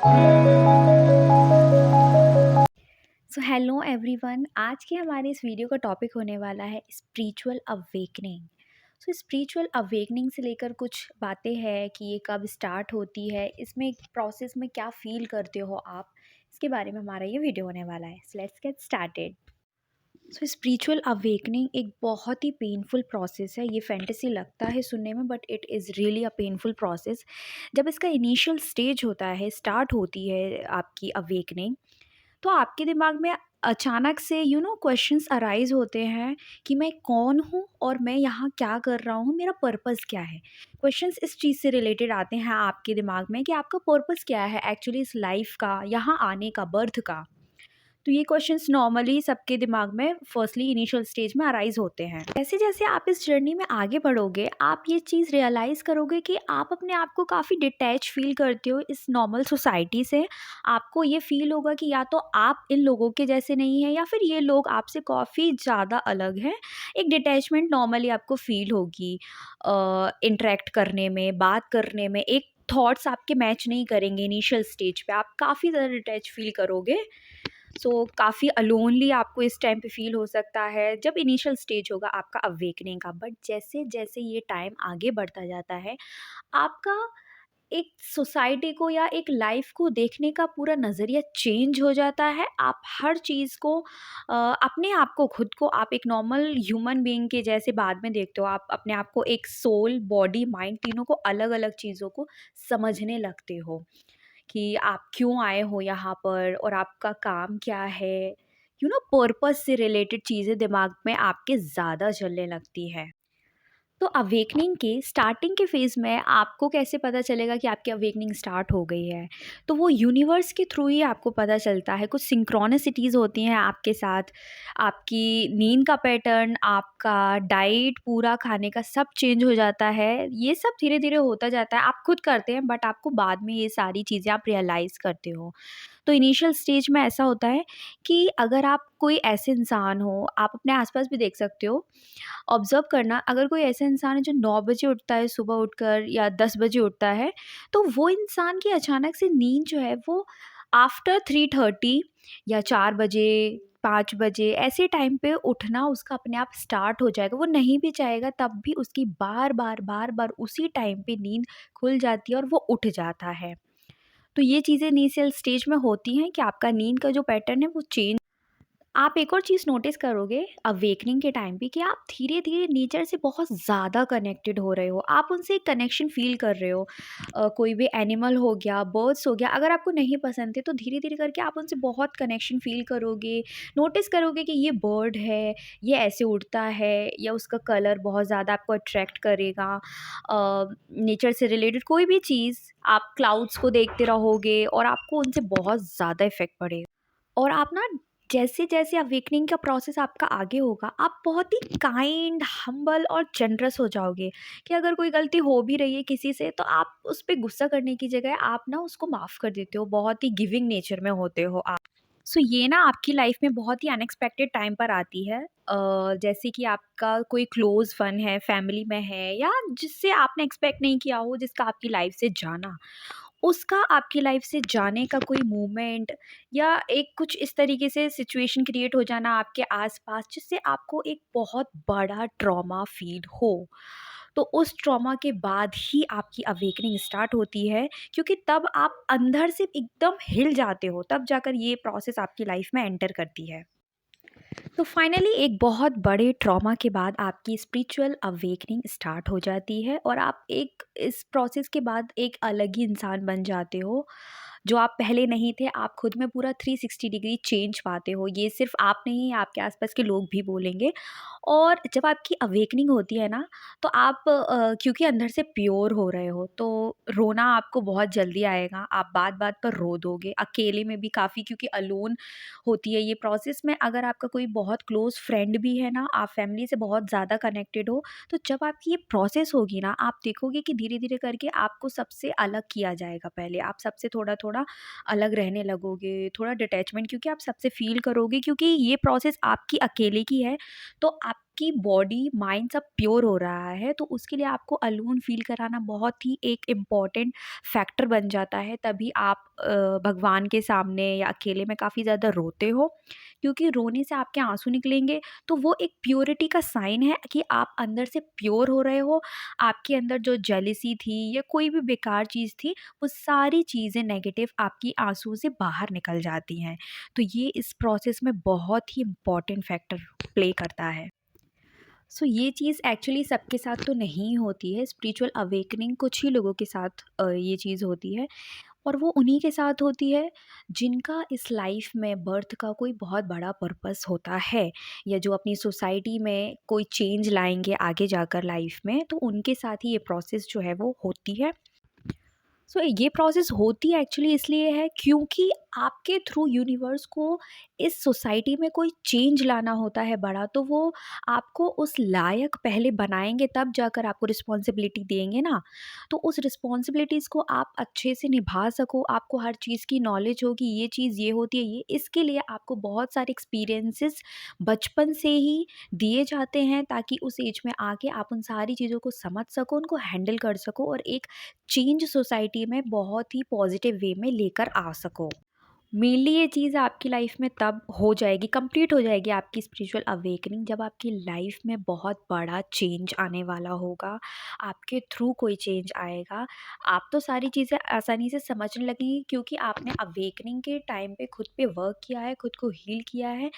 So hello everyone, आज के हमारे इस वीडियो का टॉपिक होने वाला है स्पिरिचुअल अवेकनिंग। सो स्पिरिचुअल अवेकनिंग से लेकर कुछ बातें हैं कि ये कब स्टार्ट होती है, इसमें प्रोसेस में क्या फील करते हो आप, इसके बारे में हमारा ये वीडियो होने वाला है। So let's get started. So spiritual awakening एक बहुत ही पेनफुल प्रोसेस है। ये फैंटेसी लगता है सुनने में, but it is really a painful process. जब इसका इनिशियल स्टेज होता है, स्टार्ट होती है आपकी अवेकनिंग, तो आपके दिमाग में अचानक से क्वेश्चंस अराइज होते हैं कि मैं कौन हूँ और मैं यहाँ क्या कर रहा हूँ, मेरा पर्पस क्या है। क्वेश्चंस इस चीज़ से रिलेटेड आते हैं आपके दिमाग में कि आपका पर्पस क्या है एक्चुअली इस लाइफ का, यहाँ आने का, बर्थ का। तो ये क्वेश्चंस नॉर्मली सबके दिमाग में फर्स्टली इनिशियल स्टेज में अराइज होते हैं। जैसे जैसे आप इस जर्नी में आगे बढ़ोगे, आप ये चीज़ रियलाइज़ करोगे कि आप अपने आप को काफ़ी डिटैच फील करते हो इस नॉर्मल सोसाइटी से। आपको ये फील होगा कि या तो आप इन लोगों के जैसे नहीं हैं, या फिर ये लोग आपसे काफ़ी ज़्यादा अलग हैं। एक डिटैचमेंट नॉर्मली आपको फील होगी इंटरेक्ट करने में, बात करने में। एक थॉट्स आपके मैच नहीं करेंगे इनिशियल स्टेज पे, आप काफ़ी ज़्यादा डिटैच फील करोगे। काफ़ी अलोनली आपको इस टाइम पे फ़ील हो सकता है जब इनिशियल स्टेज होगा आपका अवेकनिंग का। बट जैसे जैसे ये टाइम आगे बढ़ता जाता है, आपका एक सोसाइटी को या एक लाइफ को देखने का पूरा नज़रिया चेंज हो जाता है। आप हर चीज़ को अपने आप को, खुद को आप एक नॉर्मल ह्यूमन बीइंग के जैसे बाद में देखते हो। आप अपने आप को एक सोल, बॉडी, माइंड, तीनों को अलग अलग चीज़ों को समझने लगते हो कि आप क्यों आए हो यहाँ पर और आपका काम क्या है। पर्पस से रिलेटेड चीज़ें दिमाग में आपके ज़्यादा चलने लगती है। तो अवेकनिंग के स्टार्टिंग के फेज़ में आपको कैसे पता चलेगा कि आपकी अवेकनिंग स्टार्ट हो गई है? तो वो यूनिवर्स के थ्रू ही आपको पता चलता है। कुछ सिंक्रोनिसिटीज़ होती हैं आपके साथ। आपकी नींद का पैटर्न, आपका डाइट, पूरा खाने का सब चेंज हो जाता है। ये सब धीरे-धीरे होता जाता है। आप खुद करते हैं, बट आपको बाद में ये सारी चीज़ें आप रियलाइज़ करते हो। तो इनिशियल स्टेज में ऐसा होता है कि अगर आप कोई ऐसे इंसान हो, आप अपने आस-पास भी देख सकते हो, ऑब्ज़र्व करना। अगर कोई ऐसा इंसान है जो 9 बजे उठता है सुबह उठकर, या 10 बजे उठता है, तो वो इंसान की अचानक से नींद जो है वो आफ्टर 3:30 या 4 बजे, 5 बजे ऐसे टाइम पे उठना उसका अपने आप स्टार्ट हो जाएगा। वो नहीं भी चाहेगा तब भी उसकी बार-बार, बार-बार उसी टाइम पे नींद खुल जाती है और वो उठ जाता है। तो ये चीज़ें इनिशियल स्टेज में होती हैं कि आपका नींद का जो पैटर्न है वो चेंज। आप एक और चीज़ नोटिस करोगे अवेकनिंग के टाइम पे कि आप धीरे-धीरे नेचर से बहुत ज़्यादा कनेक्टेड हो रहे हो। आप उनसे एक कनेक्शन फ़ील कर रहे हो। कोई भी एनिमल हो गया, बर्ड्स हो गया, अगर आपको नहीं पसंद थे तो धीरे-धीरे करके आप उनसे बहुत कनेक्शन फ़ील करोगे। नोटिस करोगे कि ये बर्ड है, ये ऐसे उड़ता है, या उसका कलर बहुत ज़्यादा आपको अट्रैक्ट करेगा। नेचर से रिलेटेड कोई भी चीज़, आप क्लाउड्स को देखते रहोगे और आपको उनसे बहुत ज़्यादा इफ़ेक्ट पड़ेगा। और आप ना, जैसे-जैसे अवेकनिंग का प्रोसेस आपका आगे होगा, आप बहुत ही काइंड, हम्बल और जनरस हो जाओगे कि अगर कोई गलती हो भी रही है किसी से, तो आप उस पे गुस्सा करने की जगह आप ना उसको माफ़ कर देते हो। बहुत ही गिविंग नेचर में होते हो आप। सो ये ना आपकी लाइफ में बहुत ही अनएक्सपेक्टेड टाइम पर आती है। जैसे कि आपका कोई क्लोज़ वन है, फैमिली में है, या जिससे आपने एक्सपेक्ट नहीं किया हो, जिसका आपकी लाइफ से जाना। उसका आपकी लाइफ से जाने का कोई मोमेंट, या एक कुछ इस तरीके से सिचुएशन क्रिएट हो जाना आपके आसपास, जिससे आपको एक बहुत बड़ा ट्रॉमा फील हो। तो उस ट्रॉमा के बाद ही आपकी अवेकनिंग स्टार्ट होती है, क्योंकि तब आप अंदर से एकदम हिल जाते हो, तब जाकर ये प्रोसेस आपकी लाइफ में एंटर करती है। तो फाइनली एक बहुत बड़े ट्रॉमा के बाद आपकी स्पिरिचुअल अवेकनिंग स्टार्ट हो जाती है, और आप एक इस प्रोसेस के बाद एक अलग ही इंसान बन जाते हो। जो आप पहले नहीं थे, आप खुद में पूरा 360 डिग्री चेंज पाते हो। ये सिर्फ आप नहीं, आपके आसपास के लोग भी बोलेंगे। और जब आपकी अवेकनिंग होती है ना, तो आप क्योंकि अंदर से प्योर हो रहे हो, तो रोना आपको बहुत जल्दी आएगा। आप बात-बात पर रो दोगे, अकेले में भी काफ़ी, क्योंकि अलोन होती है ये प्रोसेस में। अगर आपका कोई बहुत क्लोज़ फ्रेंड भी है ना, आप फैमिली से बहुत ज़्यादा कनेक्टेड हो, तो जब आपकी ये प्रोसेस होगी ना, आप देखोगे कि धीरे-धीरे करके आपको सबसे अलग किया जाएगा। पहले आप सबसे थोड़ा-थोड़ा अलग रहने लगोगे, थोड़ा डिटैचमेंट, क्योंकि आप सबसे फ़ील करोगे, क्योंकि ये प्रोसेस आपकी अकेले की है। तो आप आपकी बॉडी माइंड सब प्योर हो रहा है, तो उसके लिए आपको अलोन फ़ील कराना बहुत ही एक इम्पॉर्टेंट फैक्टर बन जाता है। तभी आप भगवान के सामने या अकेले में काफ़ी ज़्यादा रोते हो, क्योंकि रोने से आपके आँसू निकलेंगे, तो वो एक प्योरिटी का साइन है कि आप अंदर से प्योर हो रहे हो। आपके अंदर जो जेलसी थी या कोई भी बेकार चीज़ थी, वो सारी चीज़ें नेगेटिव आपकी आँसुओं से बाहर निकल जाती हैं। तो ये इस प्रोसेस में बहुत ही इम्पोर्टेंट फैक्टर प्ले करता है। सो ये चीज़ एक्चुअली सबके साथ तो नहीं होती है, स्पिरिचुअल अवेकनिंग कुछ ही लोगों के साथ ये चीज़ होती है, और वो उन्हीं के साथ होती है जिनका इस लाइफ में बर्थ का कोई बहुत बड़ा पर्पस होता है, या जो अपनी सोसाइटी में कोई चेंज लाएँगे आगे जाकर लाइफ में, तो उनके साथ ही ये प्रोसेस जो है वो होती है। सो ये प्रोसेस होती एक्चुअली इसलिए है क्योंकि आपके थ्रू यूनिवर्स को इस सोसाइटी में कोई चेंज लाना होता है बड़ा, तो वो आपको उस लायक पहले बनाएंगे, तब जाकर आपको रिस्पॉन्सिबिलिटी देंगे ना। तो उस रिस्पॉन्सिबिलिटीज़ को आप अच्छे से निभा सको, आपको हर चीज़ की नॉलेज हो कि ये चीज़ ये होती है, ये इसके लिए आपको बहुत सारे एक्सपीरियंसेस बचपन से ही दिए जाते हैं, ताकि उस एज में आके आप उन सारी चीज़ों को समझ सको, उनको हैंडल कर सको, और एक चेंज सोसाइटी में बहुत ही पॉजिटिव वे में लेकर आ सको। मेनली ये चीज़ आपकी लाइफ में तब हो जाएगी, कंप्लीट हो जाएगी आपकी स्पिरिचुअल अवेकनिंग, जब आपकी लाइफ में बहुत बड़ा चेंज आने वाला होगा, आपके थ्रू कोई चेंज आएगा। आप तो सारी चीज़ें आसानी से समझने लगेंगी, क्योंकि आपने अवेकनिंग के टाइम पे खुद पे वर्क किया है, खुद को हील किया है।